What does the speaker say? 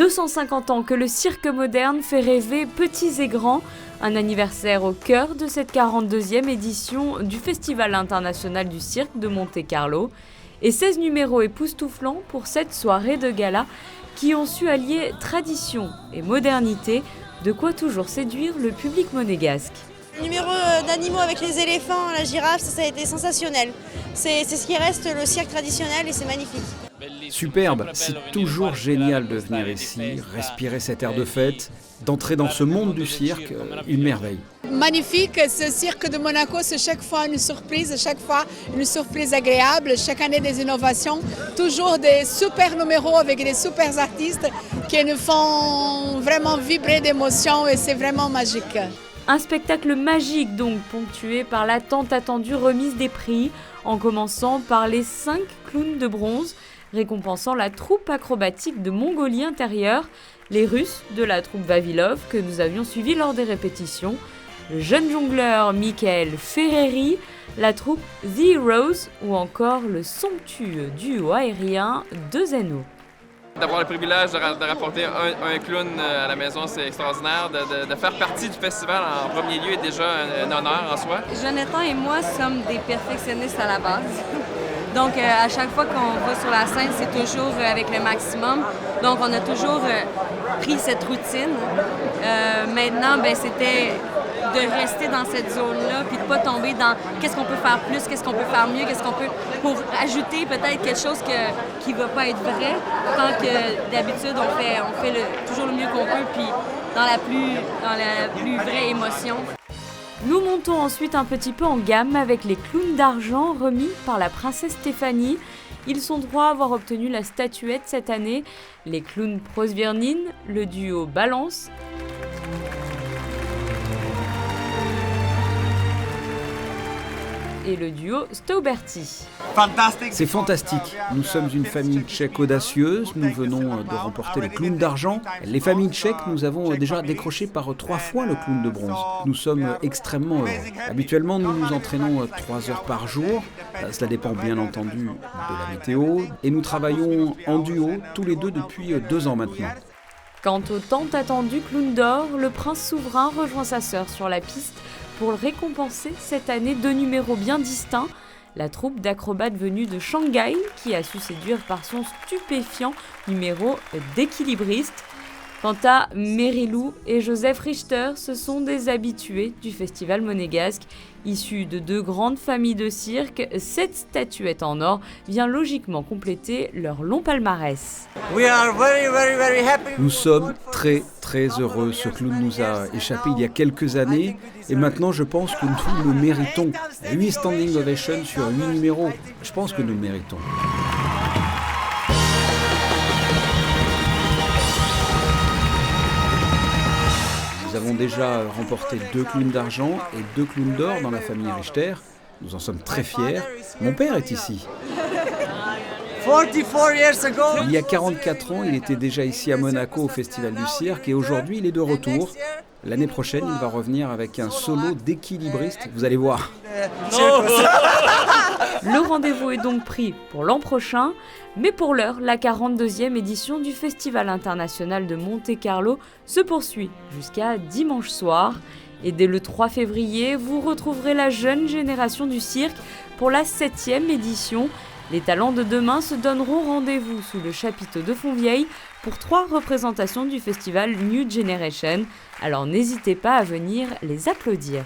250 ans que le cirque moderne fait rêver petits et grands, un anniversaire au cœur de cette 42e édition du Festival international du cirque de Monte-Carlo et 16 numéros époustouflants pour cette soirée de gala qui ont su allier tradition et modernité, de quoi toujours séduire le public monégasque. Le numéro d'animaux avec les éléphants, la girafe, ça a été sensationnel. C'est ce qui reste le cirque traditionnel et c'est magnifique. Superbe, c'est toujours génial de venir ici, respirer cet air de fête, d'entrer dans ce monde du cirque, une merveille. Magnifique, ce cirque de Monaco, c'est chaque fois une surprise agréable, chaque année des innovations, toujours des super numéros avec des super artistes qui nous font vraiment vibrer d'émotions et c'est vraiment magique. Un spectacle magique donc, ponctué par la tant attendue remise des prix, en commençant par les 5 clowns de bronze, récompensant la troupe acrobatique de Mongolie intérieure, les Russes de la troupe Vavilov que nous avions suivi lors des répétitions, le jeune jongleur Michael Ferreri, la troupe The Heroes ou encore le somptueux duo aérien de Zeno. D'avoir le privilège de rapporter un clown à la maison, c'est extraordinaire. De faire partie du festival en premier lieu est déjà un honneur en soi. Jonathan et moi sommes des perfectionnistes à la base. Donc à chaque fois qu'on va sur la scène, c'est toujours avec le maximum. Donc on a toujours pris cette routine. Maintenant, c'était de rester dans cette zone-là puis de ne pas tomber dans qu'est-ce qu'on peut faire plus, qu'est-ce qu'on peut faire mieux, qu'est-ce qu'on peut pour ajouter peut-être quelque chose qui ne va pas être vrai. Tant que d'habitude, on fait toujours le mieux qu'on peut puis dans la plus vraie émotion. Nous montons ensuite un petit peu en gamme avec les clowns d'argent remis par la princesse Stéphanie. Ils sont droits à avoir obtenu la statuette cette année. Les clowns Prosvirnin, le duo Balance et le duo Stauberti. C'est fantastique. Nous sommes une famille tchèque audacieuse. Nous venons de remporter le clown d'argent. Les familles tchèques, nous avons déjà décroché par 3 fois le clown de bronze. Nous sommes extrêmement heureux. Habituellement, nous nous entraînons 3 heures par jour. Cela dépend bien entendu de la météo. Et nous travaillons en duo tous les deux depuis 2 ans maintenant. Quant au tant attendu clown d'or, le prince souverain rejoint sa sœur sur la piste pour le récompenser cette année 2 numéros bien distincts. La troupe d'acrobates venue de Shanghai qui a su séduire par son stupéfiant numéro d'équilibriste. Quant à Merilou et Joseph Richter, ce sont des habitués du festival monégasque. Issus de 2 grandes familles de cirque, cette statuette en or vient logiquement compléter leur long palmarès. Nous sommes très heureux. Ce clown nous a échappé il y a quelques années et maintenant je pense que nous le méritons. 8 standing ovations sur 8 numéros, je pense que nous le méritons. Nous avons déjà remporté 2 clowns d'argent et 2 clowns d'or dans la famille Richter. Nous en sommes très fiers. Mon père est ici. Il y a 44 ans, il était déjà ici à Monaco au Festival du Cirque et aujourd'hui il est de retour. L'année prochaine, il va revenir avec un solo d'équilibriste, vous allez voir. Le rendez-vous est donc pris pour l'an prochain, mais pour l'heure, la 42e édition du Festival international de Monte-Carlo se poursuit jusqu'à dimanche soir. Et dès le 3 février, vous retrouverez la jeune génération du cirque pour la 7e édition. Les talents de demain se donneront rendez-vous sous le chapiteau de Fontvieille pour 3 représentations du festival New Generation. Alors n'hésitez pas à venir les applaudir.